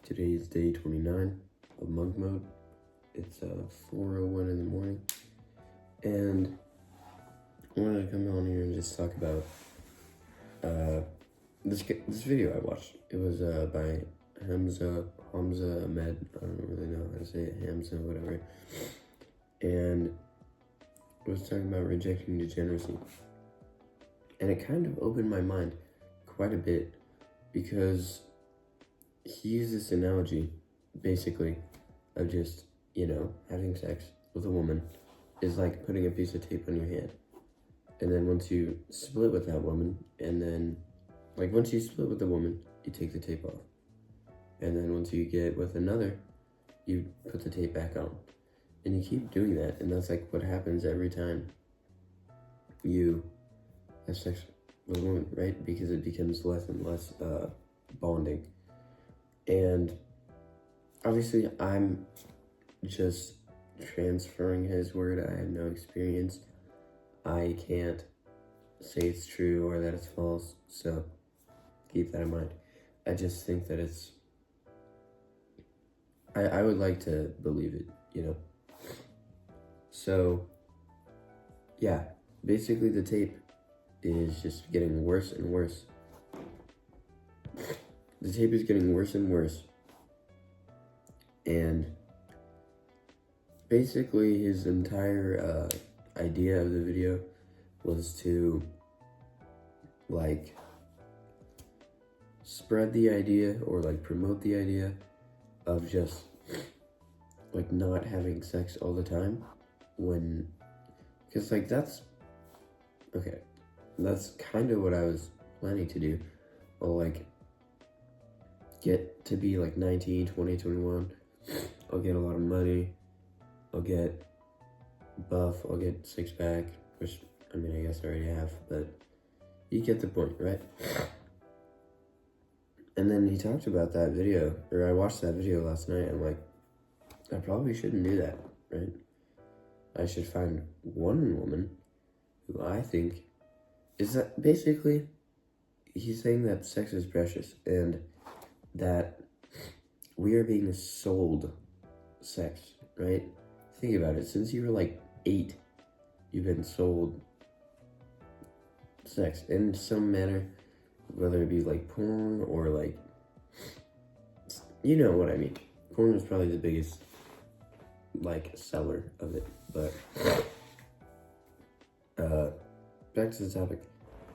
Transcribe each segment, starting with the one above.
Today is day 29 of monk mode. It's 4:01 in the morning, and I wanted to come on here and just talk about this video I watched. It was by Hamza Ahmed. I don't really know how to say it, Hamza, whatever. And it was talking about rejecting degeneracy, and it kind of opened my mind quite a bit because he used this analogy, basically, of just, having sex with a woman is like putting a piece of tape on your hand. And then once you split with that woman, and then, once you split with the woman, you take the tape off. And then once you get with another, you put the tape back on. And you keep doing that, and that's like what happens every time you have sex with a woman, right? Because it becomes less and less bonding. And obviously I'm just transferring his word. I have no experience. I can't say it's true or that it's false, so keep that in mind. I just think that it's, I would like to believe it, So, yeah, basically the tape is just getting worse and worse. The tape is getting worse and worse. And basically his entire idea of the video was to spread the idea or promote the idea of just not having sex all the time, because that's kind of what I was planning to do. I'll get to be 19, 20, 21. I'll get a lot of money. I'll get buff. I'll get six pack, which I guess I already have, but you get the point, right? And then he talked about that video, or I watched that video last night. I'm like, I probably shouldn't do that, right? I should find one woman who I think is that basically he's saying that sex is precious and that we are being sold sex, right? Think about it. Since you were 8, you've been sold sex in some manner, whether it be porn or you know what I mean. Porn is probably the biggest seller of it, but back to the topic.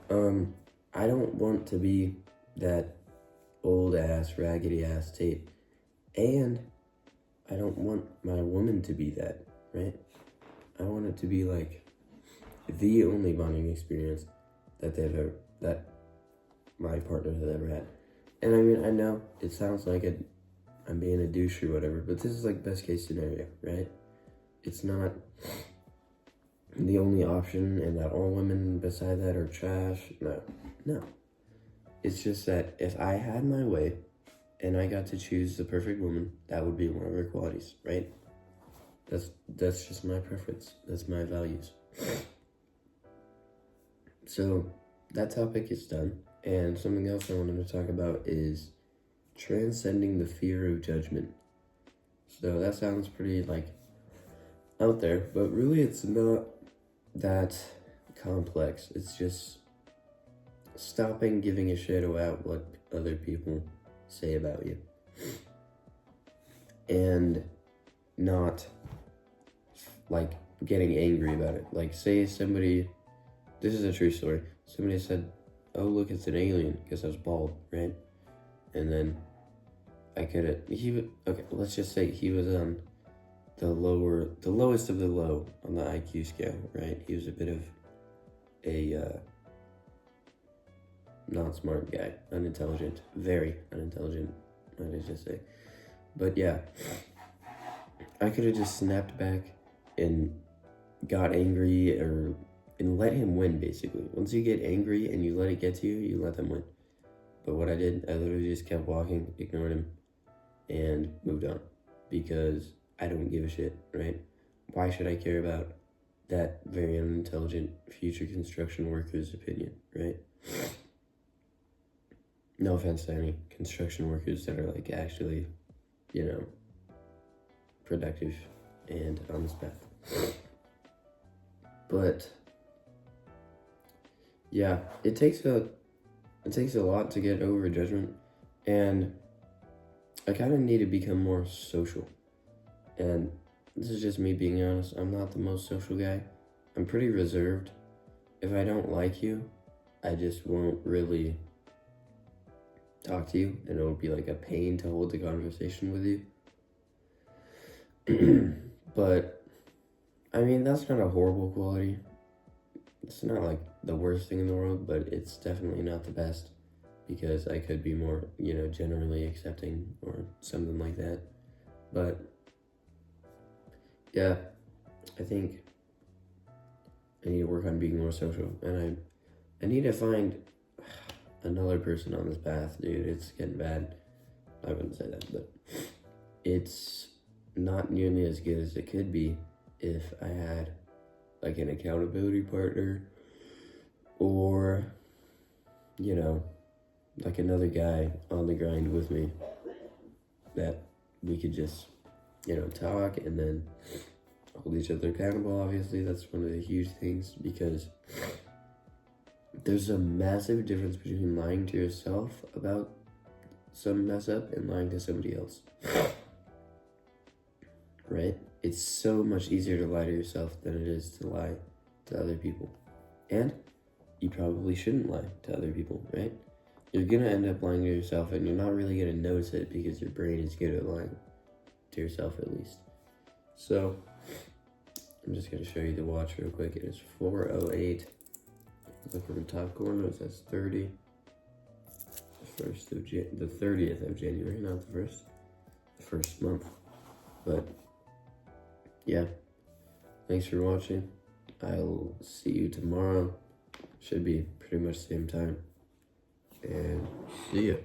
I don't want to be that old ass, raggedy ass tape, and I don't want my woman to be that, right? I want it to be the only bonding experience that my partner has ever had. And I know it sounds like I'm being a douche or whatever, but this is best case scenario, right? It's not the only option and that all women beside that are trash. No. It's just that if I had my way and I got to choose the perfect woman, that would be one of her qualities, right? That's just my preference. That's my values. So that topic is done. And something else I wanted to talk about is transcending the fear of judgment. So that sounds pretty out there, but really it's not that complex. It's just stopping giving a shit about what other people say about you and not getting angry about it. Say somebody, this is a true story, somebody said, oh look, it's an alien because I was bald, right? And then let's just say he was on the lowest of the low on the IQ scale, right? He was a bit of a not smart guy, unintelligent, very unintelligent, might I just say. But yeah, I could have just snapped back and got angry and let him win, basically. Once you get angry and you let it get to you, you let them win. But what I did, I literally just kept walking, ignored him, and moved on. Because I don't give a shit, right? Why should I care about that very unintelligent future construction worker's opinion, right? No offense to any construction workers that are like actually, you know, productive and on this path. But yeah, it takes a lot to get over judgment, and I kind of need to become more social. And this is just me being honest. I'm not the most social guy. I'm pretty reserved. If I don't like you, I just won't really talk to you, and it'll be like a pain to hold the conversation with you. But I mean, that's not a horrible quality. It's not like the worst thing in the world, but it's definitely not the best, because I could be more, generally accepting or something like that. But yeah, I think I need to work on being more social, and I need to find another person on this path, dude. It's getting bad. I wouldn't say that, but it's not nearly as good as it could be if I had like an accountability partner, or like another guy on the grind with me that we could just talk and then hold each other accountable. Obviously, that's one of the huge things, because there's a massive difference between lying to yourself about some mess up and lying to somebody else. Right? It's so much easier to lie to yourself than it is to lie to other people. And you probably shouldn't lie to other people, right? You're gonna end up lying to yourself, and you're not really gonna notice it because your brain is good at lying to yourself, at least. So I'm just gonna show you the watch real quick. It is 4:08. Look at the top corner. It says 30. The 30th of January, not the first month. But yeah, thanks for watching. I'll see you tomorrow. Should be pretty much the same time. And see ya.